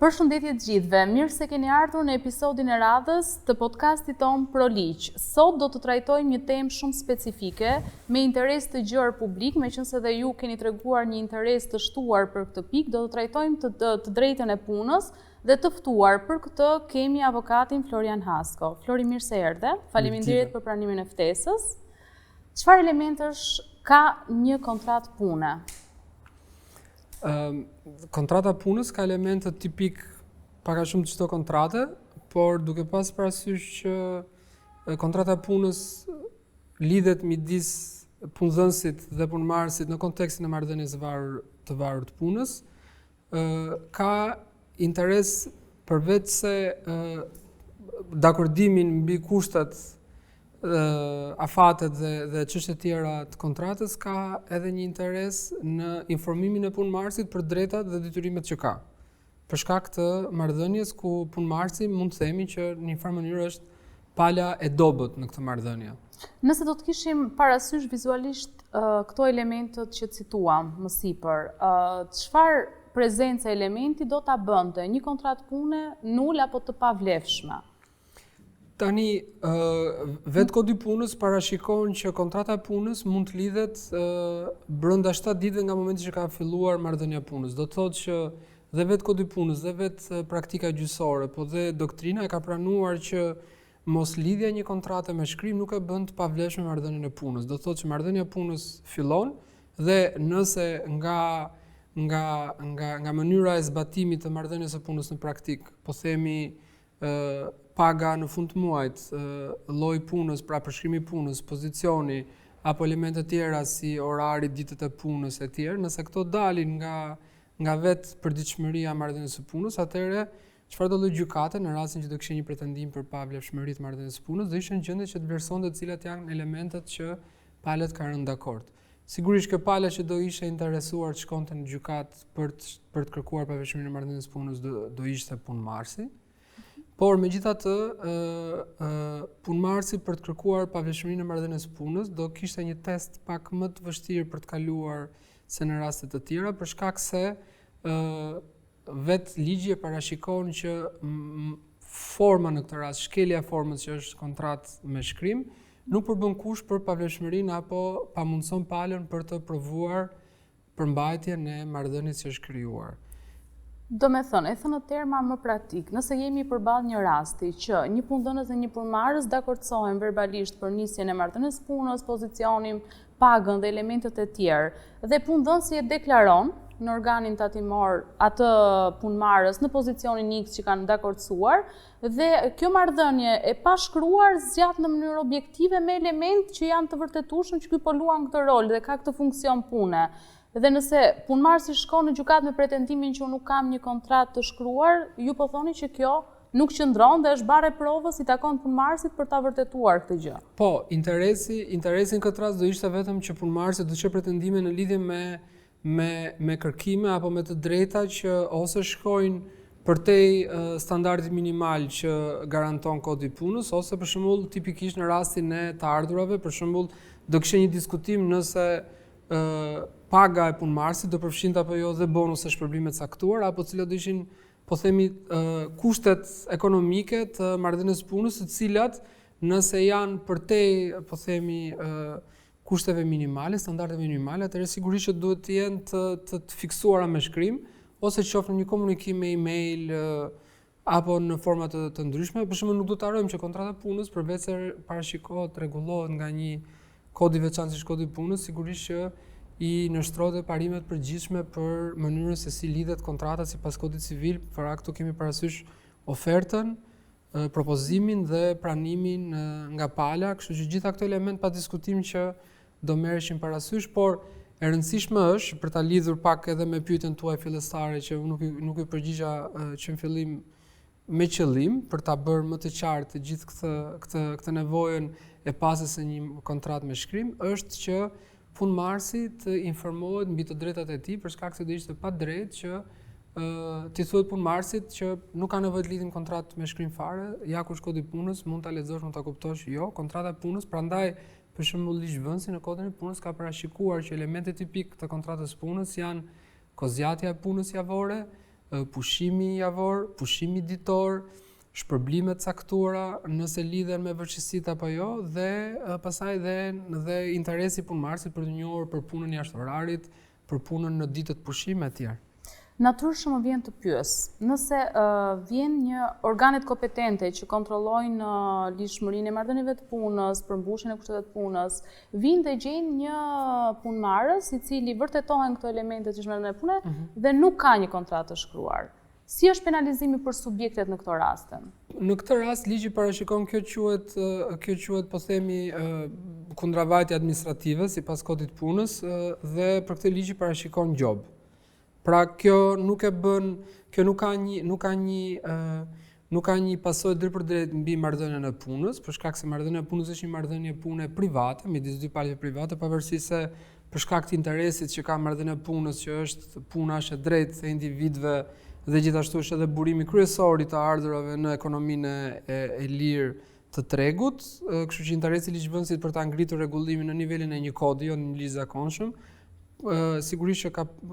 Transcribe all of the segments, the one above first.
Përshëndetje të gjithëve, mirë se keni ardhur në episodin e radhës të podcastit ton ProLiq. Sot do të trajtojmë një temë shumë specifike me interes të gjerë publik, meqense dhe ju keni treguar një interes të shtuar për këtë pikë, do të trajtojmë të drejtën e punës dhe të ftuar për këtë kemi avokatin Florian Hasko. Flori, mirë se erdhe. Faleminderit për pranimin e ftesës. Çfarë elementësh ka një kontratë pune? Kontrata punës ka elemente tipik paka shumë të çdo kontrate, por duke pas parasysh që kontrata punës lidhet midis punëdhënësit dhe punëmarrësit në kontekstin e marrëdhënies të varur të punës, ka interes përveç se dakordimin mbi kushtet, afatet dhe çështje tjera të kontratës, ka edhe një interes në informimin e punëmarrësit për drejtat dhe detyrimet që ka. Për shkak të marrëdhënies ku punëmarrësi mund të themi që në një farë mënyrë është pala e dobët në këtë marrëdhënie. Nëse do të kishim parasysh vizualisht këto elementet që cituam më sipër, çfarë prezenca elementi do ta bënte një kontratë pune nul apo të pavlefshme? Tani, vetë kodi punës parashikon që kontrata punës mund të lidhet brenda 7 ditëve nga momenti që ka filluar marrëdhënia punës. Do të thotë që dhe vetë kodi punës, dhe vetë praktika gjyqësore, po dhe doktrina e ka pranuar që mos lidhja një kontrate me shkrim nuk e bën të pavlefshme marrëdhënien e punës. Do të thotë që marrëdhënia punës fillon dhe nëse nga mënyra e zbatimit të marrëdhënies së punës në praktik, po themi paga në fund të muajit, lloji punës, pra përshkrimi i punës, pozicioni apo elemente tjera si orari, ditët e punës e tjerë, nëse këto dalin nga vetë përditshmëria e marrëdhënies së punës, atëherë çfarë do lloj gjykate në rastin që do kishte një pretendim për pavlefshmëri të marrëdhënies së punës, do ishte në gjendje që të vlerësonte cilat janë elementet që palët kanë rënë dakord. Sigurisht që pala që do ishte interesuar të shkonte në gjykat për të kërkuar pavlefshmërinë e marrëdhënies së punës do ishte punëmarrësi. Por megjithatë, punëmarrësi për të kërkuar pavlefshmërinë e marrëdhënies së punës do kishte një test pak më të vështirë për të kaluar se në raste të tjera, për shkak se vetë ligji e parashikon që forma në këtë rast, shkelja e formës që është kontratë me shkrim, nuk përbën kush për pavlefshmërinë apo pamundson palën për të provuar përmbajtjen e marrëdhënies që është krijuar. Do me thënë, e thënë në terma më praktik, nëse jemi përballë një rasti që një punëdhënës dhe një punëmarrës dakordsohen verbalisht për nisjen e marrëdhënies punës, pozicionin, pagën dhe elementet e tjerë, dhe punëdhënësi e deklaron në organin tatimor atë punëmarrës në pozicionin X që kanë dakordsuar, dhe kjo marrëdhënie e pashkruar zgjat në mënyrë objektive me element që janë të vërtetueshëm që ky po luan këtë rol dhe ka këtë funksion pune. Dhe nëse punëmarrësi shkon në gjykat me pretendimin që unë nuk kam një kontratë të shkruar, ju po thoni që kjo nuk qëndron dhe është bare provës i takon punëmarrësit për ta vërtetuar këtë gjë. Po, interesi në këtë rast do ishte vetëm që punëmarrësit do të ketë pretendime në lidhje me kërkime apo me të drejta që ose shkojnë përtej standardit minimal që garanton kodi punës, ose për shembull tipikisht në rastin e të ardhurave, për shembull do kishte një diskutim nëse paga e punëmarrësit do përfshinte apo jo dhe bonuse shpërblime të caktuar, apo cilat do ishin, po themi, kushtet ekonomike të marrëdhënies punës, të cilat nëse janë përtej, po themi, kushteve minimale, standardeve minimale, atëherë sigurisht që duhet të jenë të fiksuara me shkrim, ose qoftë në një komunikim me email apo në forma të ndryshme. Për shembull, nuk do të harrojmë që kontrata punës përveç se parashikohet, rregullohet nga një kod i veçantë si kodi i punës, sigurisht që i nështrohet parimet përgjithshme për mënyrën se si lidhet kontrata sipas kodit civil, pra këtu kemi parasysh ofertën, propozimin dhe pranimin nga pala, kështu që gjitha këto element pa diskutim që do merreshin parasysh, por e rëndësishme është për ta lidhur pak edhe me pyetjen tuaj fillestare që nuk i përgjigja që në fillim me qëllim për ta bërë më të qartë gjithë këtë nevojën e pasjes së një kontratë me shkrim, është që punëmarrësi të informohet mbi të drejtat e tij, për shkak se do ishte pa drejtë që ti thuhet punëmarrësit që nuk ka nevojë të lidhim kontratë me shkrim fare, ja ku është kodi i punës, mund ta lexosh, mund ta kuptosh, jo, kontrata e punës, prandaj për shembull ligjvënësi në kodin e punës ka parashikuar që elementet tipik të kontratës punës janë kozgjatja e punës javore, pushimi javor, pushimi ditor, shpërblime të caktuara nëse lidhen me vërtetësitë apo jo dhe pastaj dhe interesi punëmarrësit për të njohur për punën jashtë orarit, për punën në ditët pushime e tjerë. Natyrshëm më vjen të pyes, nëse vjen një organet kompetente që kontrollojnë lishmërinë e marrëdhënieve të punës, përmbushjen e kushteve të punës, vinë dhe gjejnë një punëmarrës i cili vërtetohen këto elemente që është marrëdhënia e punës dhe nuk ka një kontratë të shkruar. Si është penalizimi për subjektet në këtë rast? Në këtë rast ligji parashikon kjo quhet po themi kundravajtje administrative sipas kodit punës dhe për këtë ligji parashikon gjob. Pra kjo nuk ka një pasojë drejt për drejt mbi marrëdhënien e punës, për shkak se marrëdhënia e punës është një marrëdhënie pune private midis dy palëve private, pavarësisht se për shkak të interesit që ka marrëdhënia e punës, që është puna është e drejtë e individëve dhe gjithashtu është edhe burimi kryesor i të ardhurave në ekonominë e lirë të tregut, kështu që interesi i ligjvënësit për ta ngritur rregullimin në nivelin e një kodi, jo në një ligj zakonshëm, sigurisht që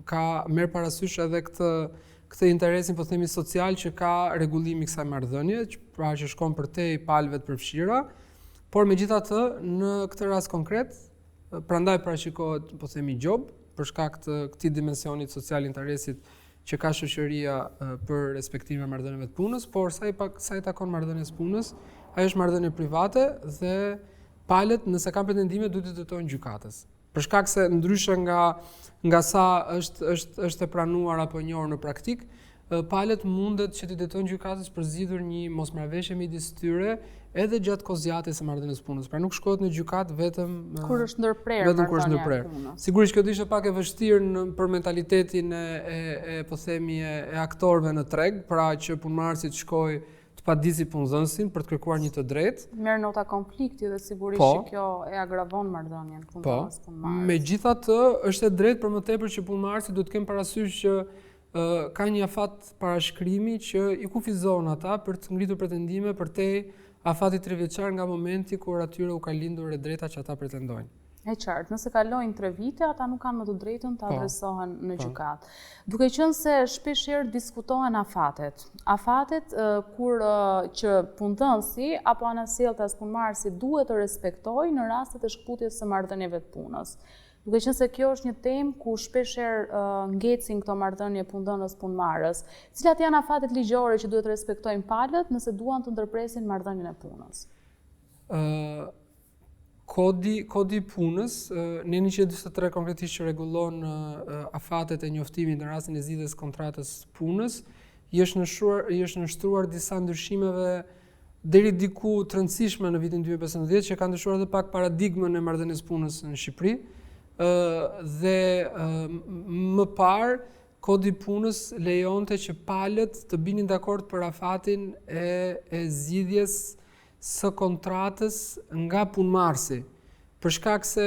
ka merr parasysh edhe këtë interesin po themi social që ka rregullimi i kësaj marrëdhënie, pra që shkon përtej palëve të përfshira, por megjithatë në këtë rast konkret, prandaj parashikohet po themi gjob për shkak të këtij dimensionit social interesit që ka shoqëria për respektimin e marrëdhënieve të punës, por sa i takon marrëdhënies punës, ajo është marrëdhënie private dhe palët nëse kanë pretendime duhet të drejtohen gjykatës. Për shkak se ndryshe nga sa është e pranuar apo e njohur në praktik, palët mundet që të drejtohen gjykatës për zgjidhur një mosmarrëveshje midis tyre edhe gjatë kozjatës së marrëdhënies punës. Pra nuk shkohet në gjykatë vetëm kur është ndërprerë marrëdhënia e punës. Sigurisht kjo do ishte pak e vështirë për mentalitetin e po themi e aktorëve në treg, pra që punëmarrësit shkojë të padisi punëdhënësin për të kërkuar një të drejtë. Merr nota konflikti dhe sigurisht që kjo e agravon marrëdhënien punëdhënës-punëmarrës. Megjithatë, është e drejtë për më tepër që punëmarrësit duhet të kenë parasysh që ka një afat parashkrimi që i kufizon ata për të ngritur pretendime përtej afatit 3 vjeçar nga momenti kur atyre u ka lindur e drejta që ata pretendojnë. E qartë, nëse kalojnë 3 vite, ata nuk kanë më të drejtën të adresohen në gjykatë. Duke qenë se shpeshherë diskutohen afatet. Afatet që punëdhënësi apo anasjelltas punëmarrësi duhet të respektojë në rastet e shkputjes së marrëdhënieve të punës. Duke qenë se kjo është një temë ku shpeshherë ngecin këto marrëdhënie punëdhënës-punëmarrës. Cilat janë afatet ligjore që duhet të respektojnë palët nëse duan të ndërpresin marrëdhënien e punës? Kodi punës, në 143 konkretisht që rregullon afatet e njoftimit në rastin e zgjidhjes kontratës punës, i është nështruar disa ndryshimeve deri diku të rëndësishme në vitin 2015 që kanë ndryshuar edhe pak paradigmën e marrëdhënies punës në Shqipëri. Dhe më parë kodi punës lejonte që palët të binin dakord për afatin e zgjidhjes së kontratës nga punëmarrësi. Për shkak se,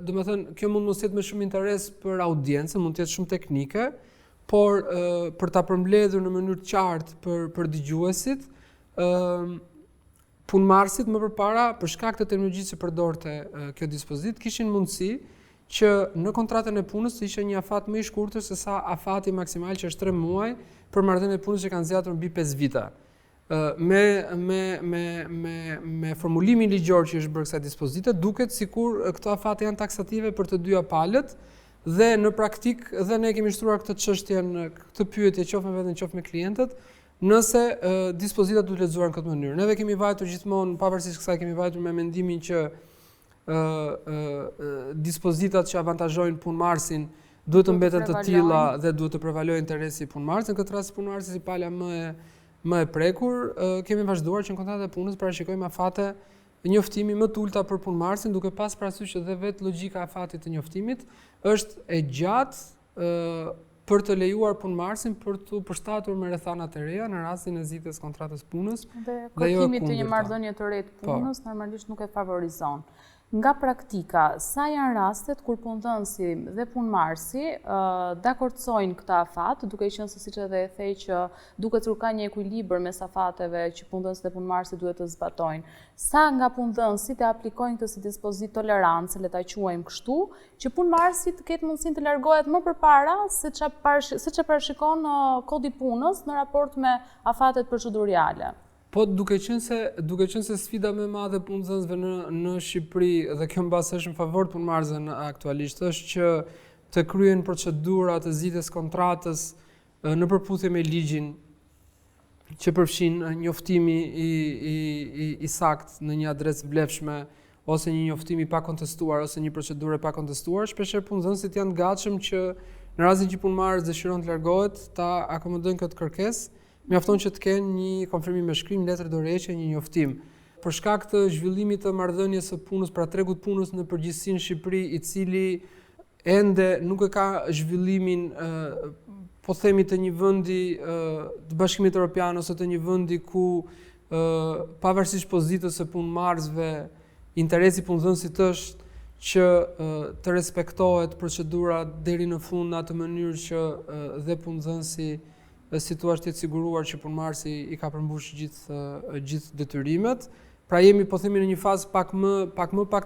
domethënë, kjo mund mos jetë me shumë interes për audiencën, mund të jetë shumë teknike, por për ta përmbledhur në mënyrë të qartë për dëgjuesit, punëmarrësit më përpara, për shkak të terminologjisë që përdorte kjo dispozitë, kishin mundësi që në kontratën e punës të ishte një afat më i shkurtër se sa afati maksimal që është 3 muaj për marrëdhënien e punës që kanë zgjatur mbi 5 vite. Me formulimin ligjor që është bërë kësaj dispozite, duket sikur këto afate janë taksative për të dyja palët dhe në praktik dhe ne kemi shtruar këtë çështjen, këtë pyetje qoftë me veten qoftë me klientët, nëse dispozitat duhet lexuar në këtë mënyrë. Neve kemi vajtur gjithmonë, pavarësisht kësaj, kemi vajtur me mendimin që dispozitat që avantazhojnë punëmarrësin duhet të mbeten të tilla dhe duhet të prevalojë interesi i punëmarrësit. Në këtë rast punëmarrësi si pala më e prekur, kemi vazhduar që në kontratat e punës parashikojmë afate njoftimi më të ulta për punëmarrësin, duke pas parasysh edhe vetë logjika e afatit të njoftimit është e gjatë për të lejuar punëmarrësin për të përshtatur me rrethanat e reja në rastin e zgjidhjes kontratës punës. Dhe kërkimi të një marrëdhënie të re të punës normalisht nuk e favorizon. nga praktika, sa janë rastet kur punëdhënësi dhe punëmarrësi dakordësojnë këtë afat, duke qenë se siç edhe e thej që duket se ka një ekuilibër mes afateve që punëdhënësit dhe punëmarrësit duhet të zbatojnë. Sa nga punëdhënësit e aplikojnë këtë si dispozitë tolerancë, le ta quajmë kështu, që punëmarrësi të ketë mundësinë të largohet më përpara se çfarë parashikon kodi punës në raport me afatet procedurale. Po duke qenë se sfida më e madhe e punëdhënësve në Shqipëri dhe kjo mbas është në favor të punëmarrësve aktualisht është që të kryen procedura të zgjidhjes kontratës në përputhje me ligjin që përfshin njoftimi i saktë në një adresë vlefshme ose një njoftim i pakontestuar ose një procedurë e pakontestuar, shpeshherë punëdhënësit janë të gatshëm që në rastin që punëmarrës dëshiron të largohet ta akomodojnë këtë kërkesë. Mjafton që të kenë një konfirmim me shkrim, letër dorëheqje, një njoftim. Për shkak të zhvillimit të marrëdhënies së punës, pra tregut punës në përgjithësi në Shqipëri, i cili ende nuk e ka zhvillimin, po themi të një vendi të Bashkimit Evropian ose të një vendi ku pavarësisht pozitës së punëmarrësve, interesi punëdhënësit është që të respektohet procedura deri në fund në atë mënyrë që dhe punëdhënësi situash të siguruar që punëmarrësi i ka përmbush gjithë detyrimet. Pra jemi po themi në një fazë pak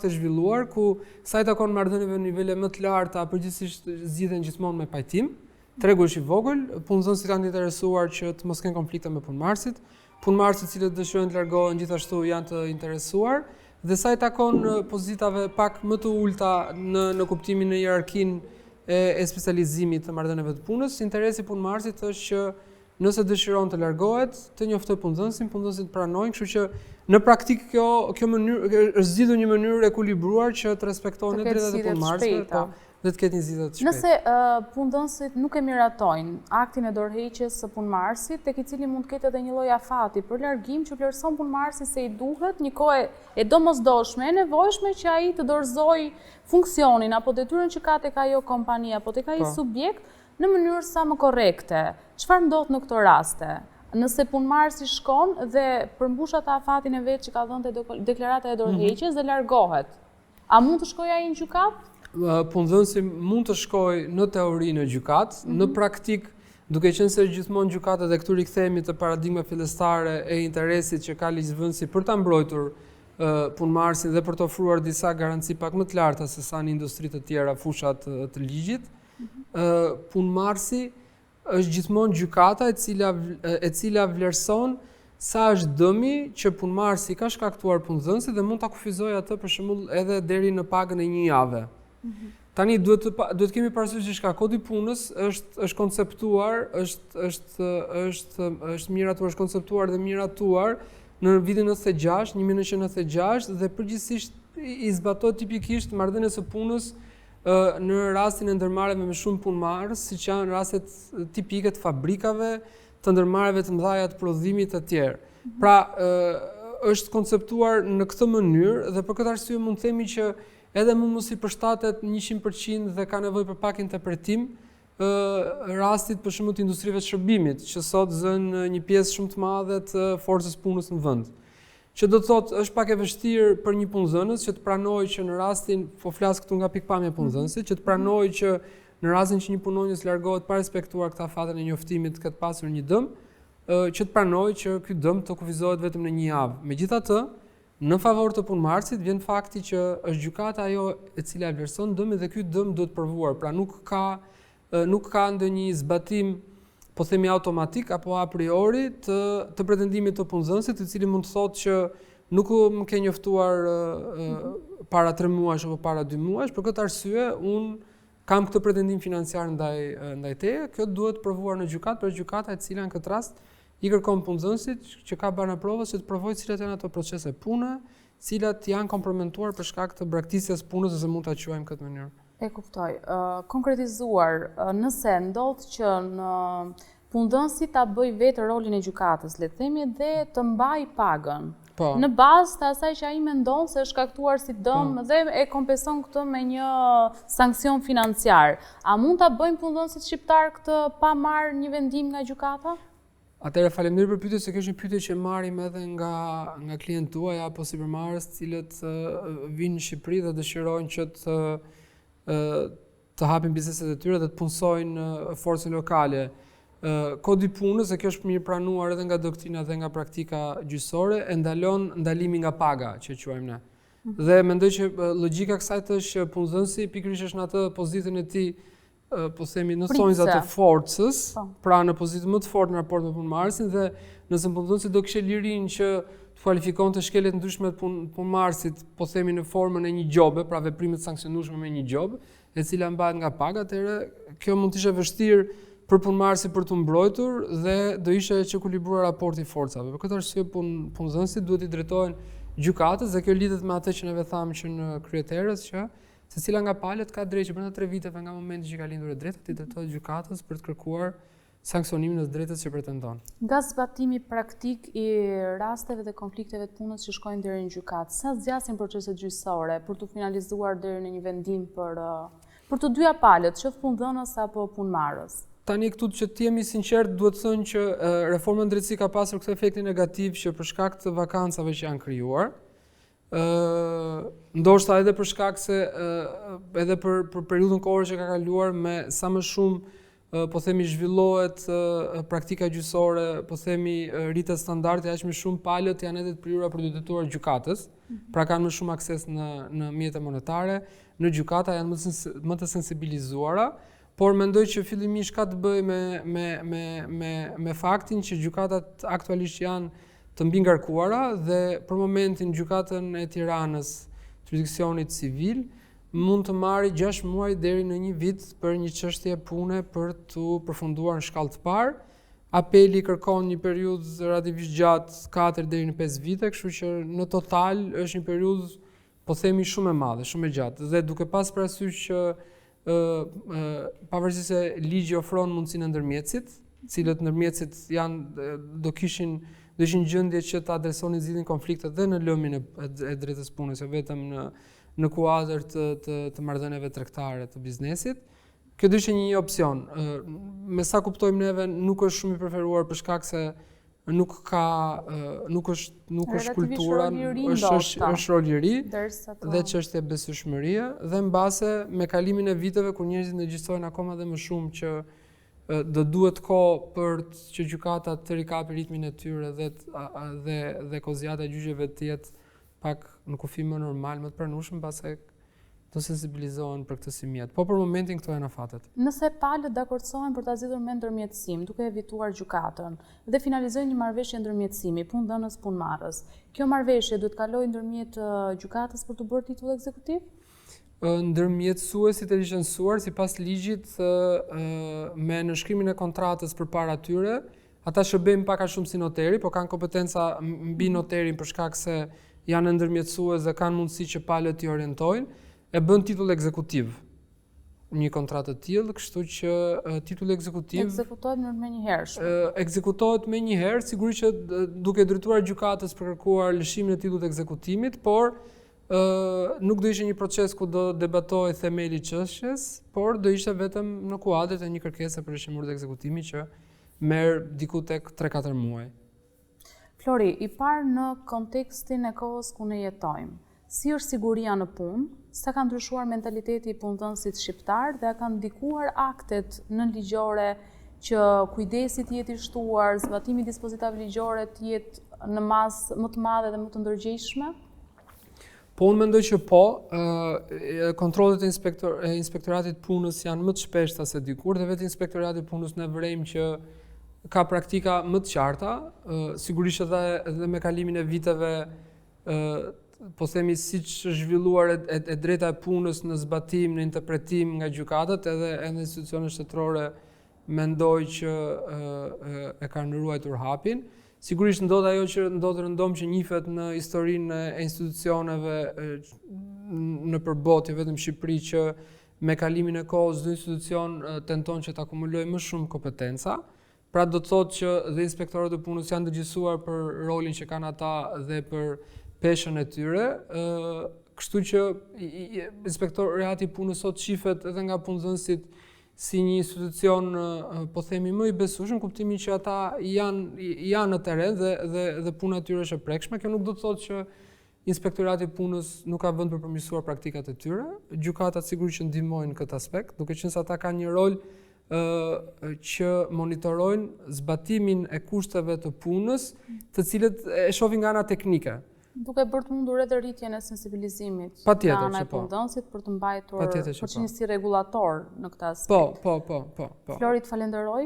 të zhvilluar ku sa i takon marrëdhënieve në nivele më të larta përgjithsisht zgjidhen gjithmonë me pajtim. Tregu është i vogël, punëdhënësit janë të interesuar që të mos kenë konflikte me punëmarrësit. Punëmarrësit cilët dëshirojnë të largohen gjithashtu janë të interesuar dhe sa i takon pozitave pak më të ulta në kuptimin e hierarkinë e specializimit të marrëdhënieve të punës, interesi punëmarrësit është që nëse dëshiron të largohet, të njoftoj punëdhënësin, punëdhënësit pranojnë, kështu që në praktikë kjo mënyrë është zgjidhur një mënyrë ekuilibruar që të respektojnë drejtat e punëmarrësve, dhe të ketë një zgjidhje të shpejtë. Nëse punëdhënësit nuk e miratojnë aktin e dorëheqjes së punëmarrësit, tek i cili mund të ketë edhe një lloj afati për largim që vlerëson punëmarrësi se i duhet një kohë e domosdoshme, e nevojshme që ai të dorëzojë funksionin apo detyrën që ka tek ajo kompani apo tek ai subjekt në mënyrë sa më korrekte. Çfarë ndodh në këto raste? Nëse punëmarrësi shkon dhe përmbush atë afatin e vet që ka dhënë te deklarata e dorëheqjes dhe largohet, a mund të shkojë ai në gjykatë? Punëdhënësi mund të shkojë në teori në gjykatë, në praktik, duke qenë se gjithmonë gjykatat dhe këtu rikthehemi te paradigma fillestare e interesit që ka ligjvënësi për ta mbrojtur punëmarrësin dhe për të ofruar disa garanci pak më të larta se sa në industri të tjera fushat të ligjit, punëmarrësi është gjithmonë gjykata e cila vlerëson sa është dëmi që punëmarrësi ka shkaktuar punëdhënësit dhe mund ta kufizojë atë për shembull edhe deri në pagën e një jave. Tani duhet kemi parasysh diçka, kodi punës është konceptuar, është miratuar, është konceptuar dhe miratuar në vitin 1996 dhe përgjithsisht i zbatohet tipikisht marrëdhënies së punës në rastin e ndërmarrjeve me shumë punëmarrës, siç janë rastet tipike të fabrikave, të ndërmarrjeve të mëdha të prodhimit të tjerë. Pra, është konceptuar në këtë mënyrë dhe për këtë arsye mund të themi që edhe më mos i përshtatet 100% dhe ka nevojë për pak interpretim rastit për shembull të industrive të shërbimit, që sot zënë një pjesë shumë të madhe të forcës punës në vend. Që do të thotë është pak e vështirë për një punëdhënës që të pranojë që në rastin, po flas këtu nga pikpamja e punëdhënësit, që të pranojë që në rastin që një punonjës largohet pa respektuar këtë afatën e njoftimit këtë pasur një dëm, që të pranojë që ky dëm të kufizohet vetëm në një javë. Megjithatë, në favor të punëmarrësit vjen fakti që është gjykata ajo e cila vlerëson dëmin dhe ky dëm duhet provuar. Pra nuk ka ndonjë zbatim, po themi automatik apo a priori të pretendimit të punëdhënësit, i cili mund të thotë që nuk më ke njoftuar para 3 muajsh apo para 2 muajsh, për këtë arsye unë kam këtë pretendim financiar ndaj teje. Kjo duhet provuar në gjykatë, për gjykata e cila në këtë rast i kërkon punëdhënësit që ka bana provës që të provojë cilat janë ato procese pune, cilat janë komprometuar për shkak të braktisjes punës, ose mund ta quajmë këtë mënyrë. E kuptoj. Konkretizuar, nëse ndodh që në punëdhënësi ta bëj vetë rolin e gjykatës, le të themi, dhe të mbaj pagën. Po. Në bazë të asaj që ai mendon se është shkaktuar si dëm dhe e kompenson këtë me një sankcion financiar. A mund ta bëjnë punëdhënësit shqiptar këtë pa marrë një vendim nga gjykata? Atëherë faleminderit për pyetje, se kjo është një pyetje që marrim edhe nga klientë tuaj apo sipërmarrës, të cilët vinë në Shqipëri dhe dëshirojnë që të hapin bizneset e tyre dhe të punësojnë forcën lokale. Kodi i punës, e kjo është mirë pranuar edhe nga doktrina dhe nga praktika gjyqësore, e ndalon ndalimin nga paga, që quajmë ne. Dhe mendoj që logjika kësaj është që punëdhënësi pikërisht është në atë pozitën e tij, po themi në thonjza të forcës, pra në pozitë më të fortë në raport me punëmarrësin, dhe nëse punëdhënësi do kishte lirinë që të kualifikonte shkelje të ndryshme të punëmarrësit, po themi në formën e një gjobe, pra veprime të sanksionueshme me një gjobë, e cila mbahet nga paga, atëherë kjo mund të ishte vështirë për punëmarrësin për të mbrojtur dhe do ishte ekuilibruar raporti i forcave. Për këtë arsye punëdhënësit duhet i drejtohen gjykatës, dhe kjo lidhet me atë që neve thamë që në kryeterës, që secila nga palët ka drejtë që brenda 3 viteve nga momenti që ka lindur e drejta, i drejtohet gjykatës për të kërkuar sanksionimin e drejtës që pretendon. Nga zbatimi praktik i rasteve dhe konflikteve të punës që shkojnë deri në gjykatë, sa zgjasin proceset gjyqësore për të finalizuar deri në një vendim për të dyja palët, qoftë punëdhënës apo punëmarrës? Tani këtu që të jemi sinqert, duhet të thënë që reforma në drejtësi ka pasur këtë efektin negativ që për shkak të vakancave që janë krijuar, ndoshta edhe për shkak se edhe për periudhën kohore që ka kaluar, me sa më shumë po themi zhvillohet praktika gjyqësore, po themi rritet standardi, aq më shumë palët janë edhe të prirura për të drejtuar gjykatës, pra kanë më shumë akses në mjete monetare, në gjykata janë më të sensibilizuara. Por mendoj që fillimisht ka të bëjë me faktin që gjykatat aktualisht janë të mbi ngarkuara, dhe për momentin gjykatën e Tiranës, jurisdiksionit civil, mund të marrë 6 muaj deri në 1 vit për një çështje pune për të përfunduar në shkallë të parë. Apeli kërkon një periudhë relativisht gjatë, 4 deri në 5 vite, kështu që në total është një periudhë, po themi, shumë e madhe, shumë e gjatë. Dhe duke pas parasysh që pavarësisht se ligji ofron mundësinë e ndërmjetësit, cilët ndërmjetësit do ishin gjendje që të adresonin zgjidhjen e konfliktit dhe në lëmin e drejtës punës, jo vetëm në kuadër të marrëdhënieve tregtare të biznesit. Kjo do ishte një opsion. Me sa kuptojmë neve, nuk është shumë i preferuar për shkak se nuk është kultura, është rol i ri dhe çështja e besueshmërie, dhe mbase me kalimin e viteve kur njerëzit ndërgjegjësojnë akoma dhe më shumë që do duhet kohë për që gjykata të rikapi ritmin e tyre dhe kozjata e gjyqeve të jetë pak në kufi më normal, më të pranueshëm, mbase të sensibilizohen për këtë si mjet. Po për momentin këto janë afatet. Nëse palët dakordsohen për ta zgjidhur me ndërmjetësim, duke evituar gjykatën, dhe finalizojnë një marrëveshje ndërmjetësimi, punëdhënës punëmarrës, kjo marrëveshje duhet kalojë ndërmjet gjykatës për të bërë titull ekzekutiv? Ndërmjetësuesit e licencuar sipas ligjit me nënshkrimin e kontratës përpara tyre, ata shërbejnë pak a shumë si noteri, po kanë kompetenca mbi noterin për shkak se janë ndërmjetësues dhe kanë mundësi që palët i orientojnë, e bën titull ekzekutiv një kontratë të tillë, kështu që titulli ekzekutiv ekzekutohet me një herë. Ekzekutohet me një herë, sigurisht që duke drejtuar gjykatës për kërkuar lëshimin e titullit ekzekutimit, por nuk do ishte një proces ku do debatohej themeli i çështjes, por do ishte vetëm në kuadër të një kërkese për lëshim urdhë ekzekutimi që merr diku tek 3-4 muaj. Flori, i parë në kontekstin e kohës ku ne jetojmë, si është siguria në punë, sa ka ndryshuar mentaliteti i punëdhënësit shqiptar dhe ka ndikuar aktet nënligjore që kujdesi të jetë i shtuar, zbatimi i dispozitave ligjore të jetë në masë më të madhe dhe më të ndërgjegjshme? Po, unë mendoj që po, kontrollet e inspektoratit punës janë më të shpeshta se dikur, dhe vetë inspektorati punës ne vrejmë që ka praktika më të qarta, sigurisht edhe me kalimin e viteve, po themi siç është zhvilluar e drejta e punës në zbatim, në interpretim nga gjykatat, edhe institucionet shtetërore mendoj që e kanë ruajtur hapin. Sigurisht ndodh ajo që ndodh rëndom që njihet në historinë e institucioneve në përbotje, vetëm Shqipëri, që me kalimin e kohës çdo institucion tenton që të akumulojë më shumë kompetenca. Pra do të thotë që dhe inspektorët e punës janë ndërgjegjësuar për rolin që kanë ata dhe për peshën e tyre, kështu që inspektorati i punës sot shihet edhe nga punëdhënësit si një institucion po themi më i besueshëm, kuptimin që ata janë në teren dhe puna e tyre është e prekshme. Kjo nuk do të thotë që Inspektorati i Punës nuk ka vend për përmirësuar praktikat e tyre. Gjykatat sigurisht që ndihmojnë në këtë aspekt, duke qenë se ata kanë një rol që monitorojnë zbatimin e kushteve të punës, të cilët e shohin nga ana teknike. Duke bërë të mundur edhe rritjen e sensibilizimit Patjetër nga ana që e po. punëdhënësit për të mbajtur Patjetër që për që po. një si regulator në këtë aspekt. Po. Flori, të falenderoj.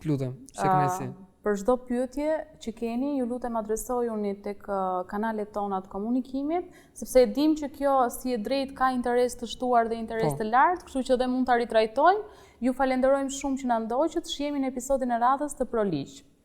Lutem, se kënaqësi. Për çdo pyetje që keni, ju lutem adresojuni tek kanalet tona të komunikimit, sepse e dim që kjo si e drejt ka interes të shtuar dhe interes të lartë, kështu që dhe mund ta ritrajtojmë. Ju falenderojmë shumë që na ndoqët, shihemi në episodin e radhës të ProLiq.